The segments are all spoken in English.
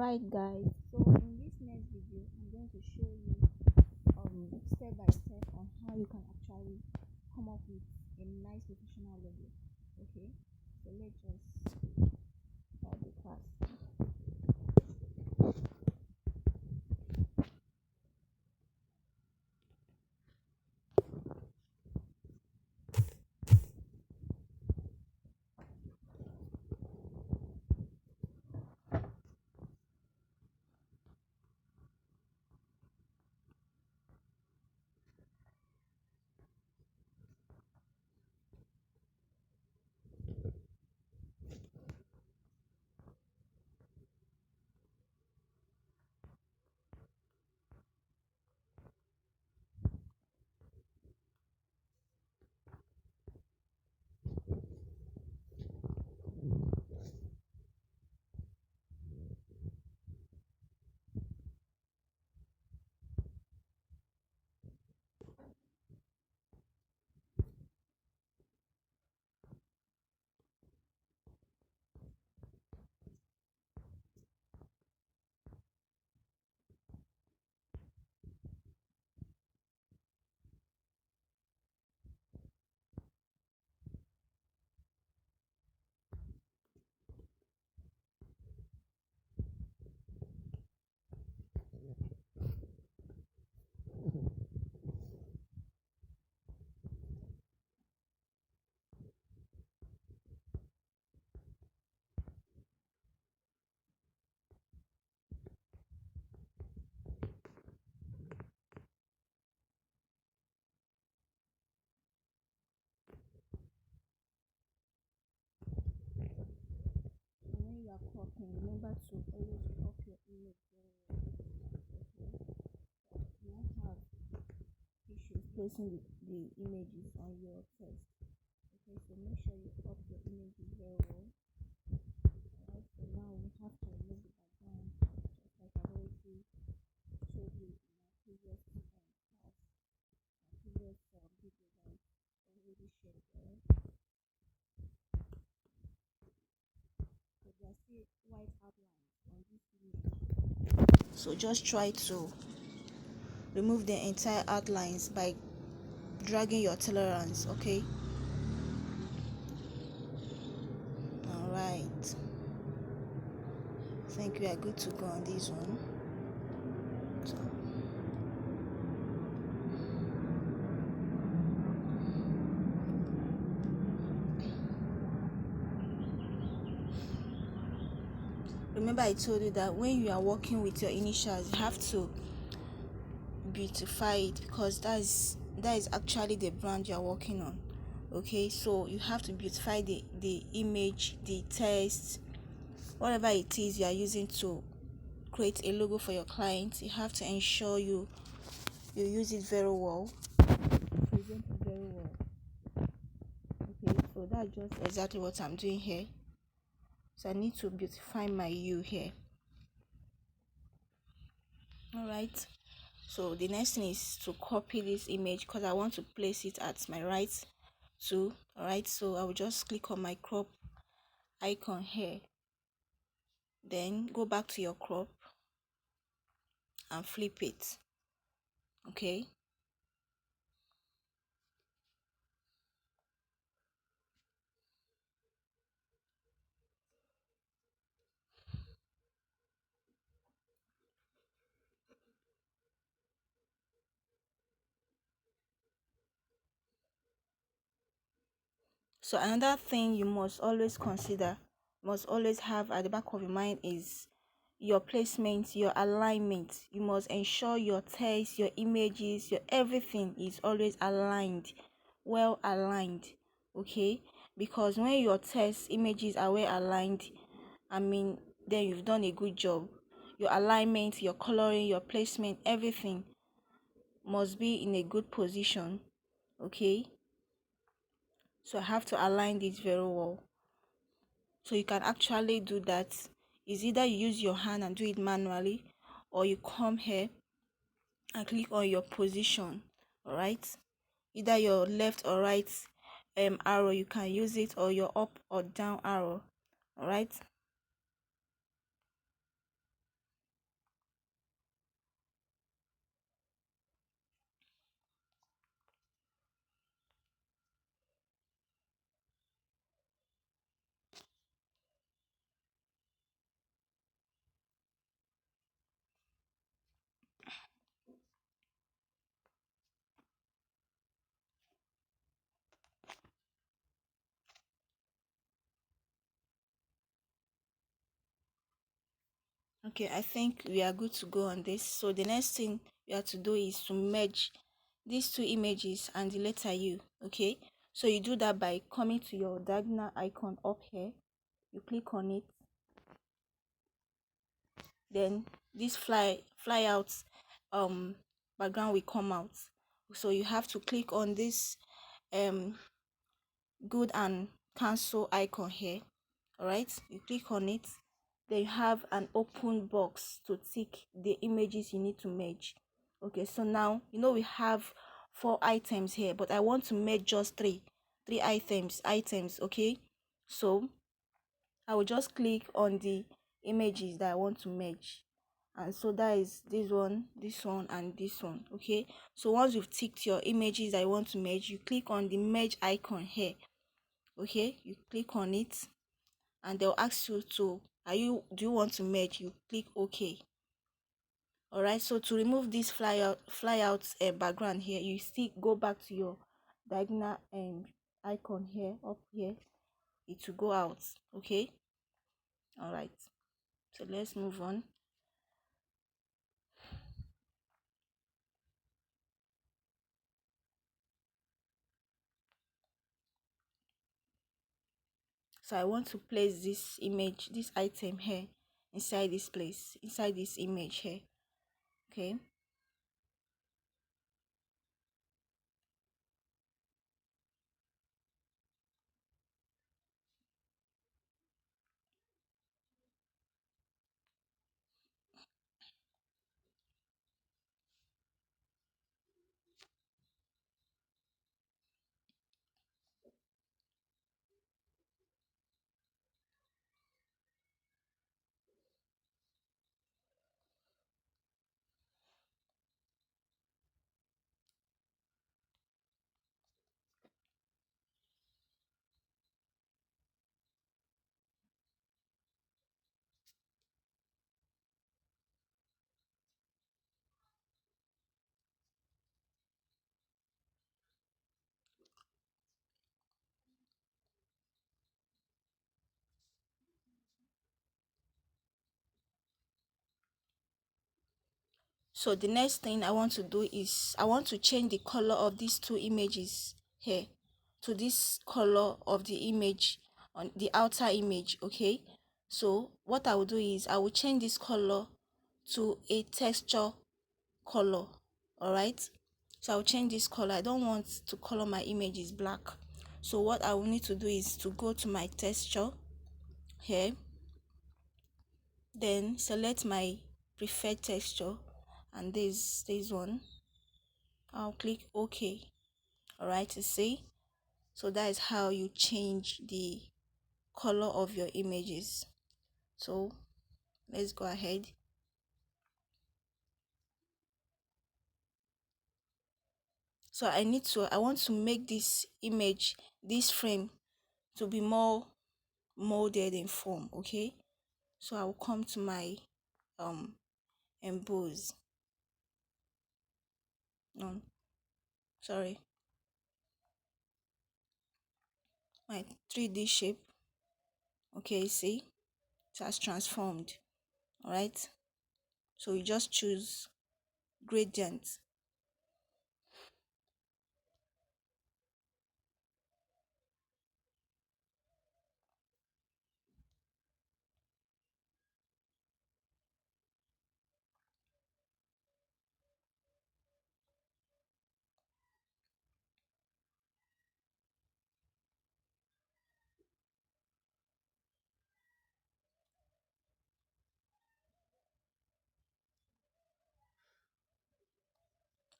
Alright guys, so in this next video I'm going to show you step by step on how you can actually come up with a nice professional logo. Okay, so let's just start the class. And when you are cropping, remember to always crop your image very well. Okay, so you won't have issues placing the images on your text. Okay, so make sure you crop your images very well. Alright, so now we have to remove the background, just like I've already showed you in my previous class, my previous videos I've already shared there. So there are still white outlines on this image. So just try to remove the entire outlines by dragging your tolerance, okay? Alright. I think we are good to go on this one. So, remember I told you that when you are working with your initials, you have to beautify it because that is actually the brand you are working on. Okay, so you have to beautify the image, the text, whatever it is you are using to create a logo for your client. You have to ensure you use it very well, present it very well. Okay, so that's just exactly what I'm doing here. So I need to beautify my U here. Alright, so the next thing is to copy this image because I want to place it at my right too. Alright, so I will just click on my crop icon here, then go back to your crop and flip it. Okay, so another thing you must always consider, must always have at the back of your mind is your placement, your alignment. You must ensure your text, your images, your everything is always aligned, well aligned. Okay, because when your text images are well aligned, then you've done a good job. Your alignment, your coloring, your placement, everything must be in a good position. Okay, so I have to align this very well. So you can actually do that. Is either you use your hand and do it manually, or you come here and click on your position. All right, either your left or right arrow, you can use it, or your up or down arrow. All right, Okay, I think we are good to go on this. So the next thing you have to do is to merge these two images and the letter U. Okay, so you do that by coming to your diagonal icon up here. You click on it, then this fly out background will come out. So you have to click on this um good and cancel icon here. All right, you click on it, then you have an open box to tick the images you need to merge. Okay, so now we have 4 items here, but I want to merge just three items. Okay, so I will just click on the images that I want to merge, and so that is this one and this one. Okay, so once you've ticked your images that you want to merge, you click on the merge icon here. Okay, you click on it, and they'll ask you to do you want to merge. You click OK. All right, so to remove this fly out background here, you still go back to your diagonal icon here, up here. It will go out. Okay, all right, so let's move on. So I want to place this item here inside this place, inside this image here. Okay, so the next thing I want to do is I want to change the color of these two images here to this color of the image on the outer image. Okay, so what I will do is I will change this color to a texture color. All right, so I'll change this color. I don't want to color my images black, so what I will need to do is to go to my texture here, then select my preferred texture, and this one. I'll click OK. All right, you see, so that is how you change the color of your images. So let's go ahead. So I want to make this image, this frame, to be more molded in form. Okay, so I will come to my emboss, no, sorry, my 3D shape. Okay, see, it has transformed. All right, so you just choose gradient.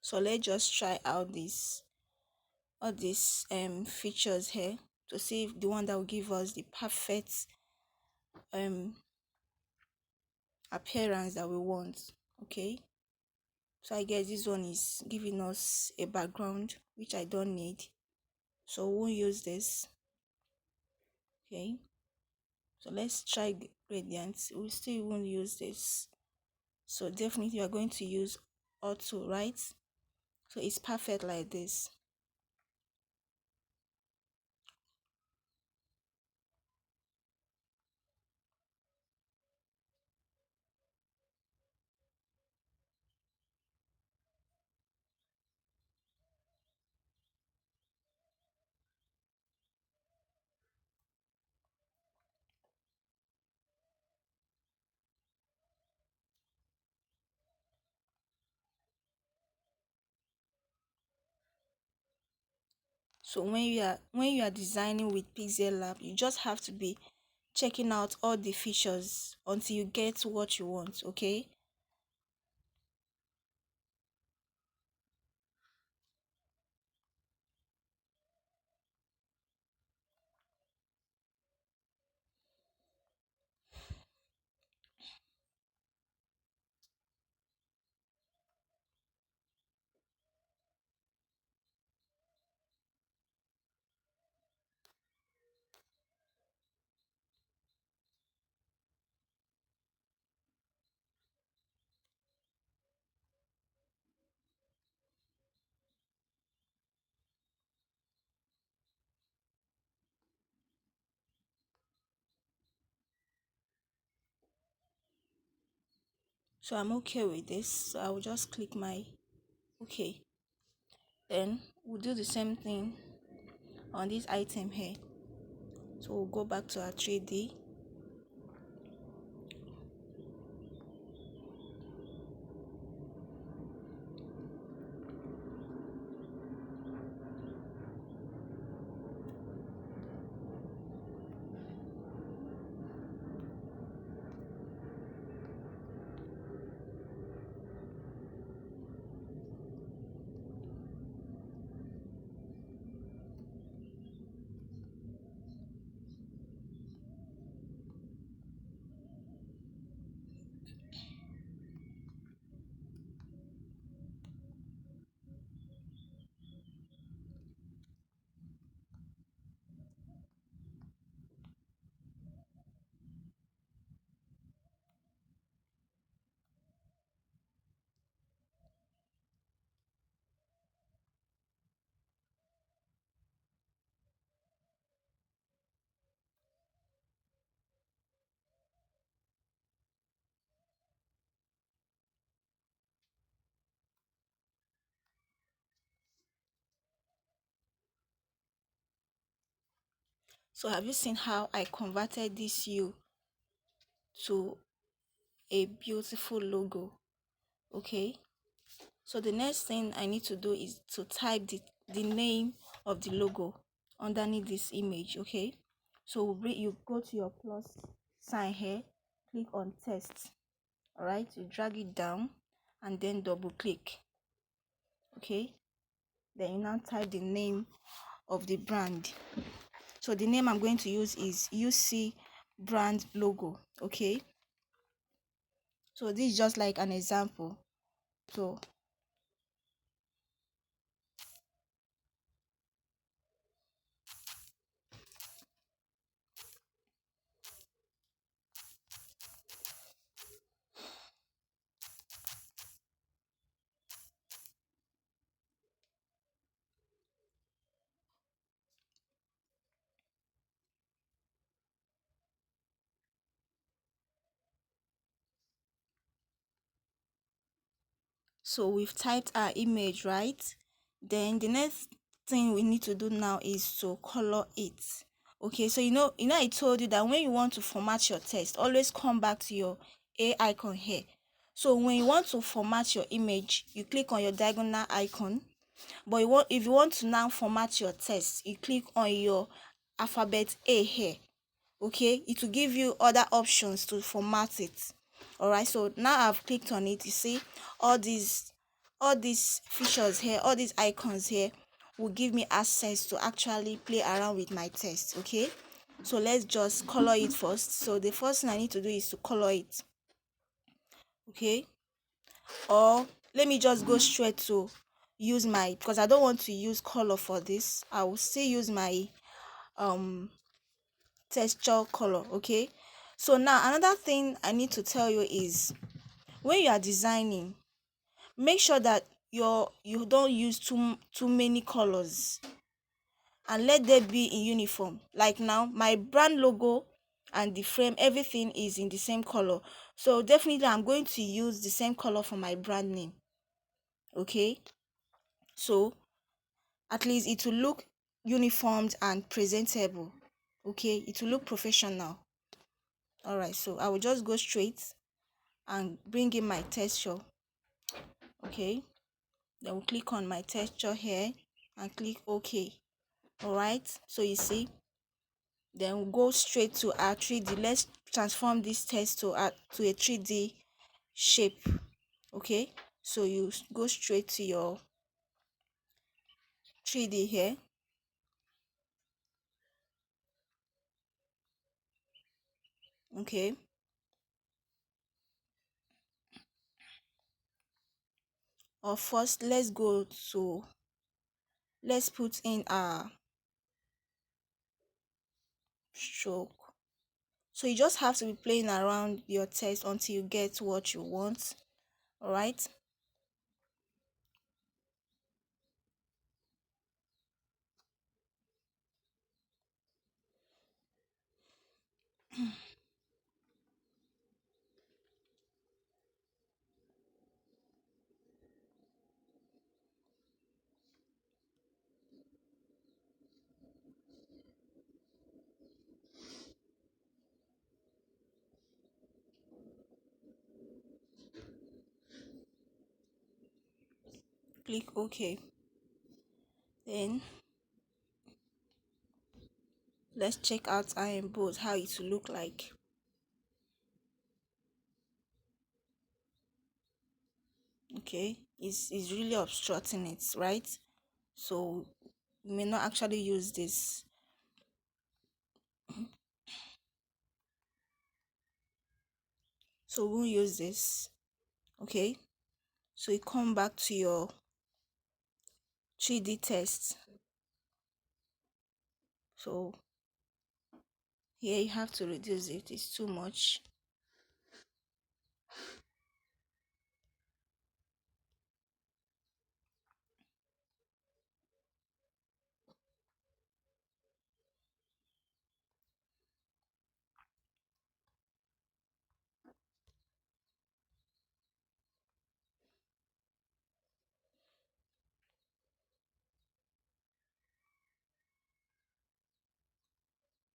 So let's just try out this all these features here to see if the one that will give us the perfect um appearance that we want. Okay, so I guess this one is giving us a background which I don't need, so we won't use this. Okay, so let's try gradients. We still won't use this, so definitely we are going to use auto, right? So it's perfect like this. So when you are designing with Pixellab, you just have to be checking out all the features until you get what you want, okay? So I'm okay with this. So I will just click my okay. Then we'll do the same thing on this item here. So we'll go back to our 3D. So have you seen how I converted this U to a beautiful logo? Okay. So the next thing I need to do is to type the name of the logo underneath this image, okay? So you go to your plus sign here, click on text, all right? You drag it down and then double click, okay? Then you now type the name of the brand. So the name I'm going to use is UC brand logo, okay? So this is just like an example. So we've typed our image, right? Then the next thing we need to do now is to color it. Okay, so you know I told you that when you want to format your text, always come back to your A icon here. So when you want to format your image, you click on your diagonal icon. But if you want to now format your text, you click on your alphabet A here. Okay, it will give you other options to format it. All right, so now I've clicked on it. You see all these features here, all these icons here will give me access to actually play around with my text. Okay, so let's just color it first. So the first thing I need to do is to color it. Okay, or let me just go straight to use my, because I don't want to use color for this. I will still use my texture color. Okay, so now another thing I need to tell you is when you are designing, make sure that you don't use too many colors, and let them be in uniform. Like now my brand logo and the frame, everything is in the same color, so definitely I'm going to use the same color for my brand name. Okay, so at least it will look uniformed and presentable. Okay, it will look professional. All right, so I will just go straight and bring in my texture. Okay, then we'll click on my texture here and click OK. All right, so you see, then we'll go straight to our 3D. Let's transform this text to a 3D shape. Okay, so you go straight to your 3D here. Okay, or first let's put in our stroke. So you just have to be playing around your text until you get what you want. All right, click OK. Then let's check out iron board, how it will look like. Okay, it's really obstructing it, right? So we may not actually use this. So we won't use this. Okay, so you come back to your 3D test. So here you have to reduce it, it's too much.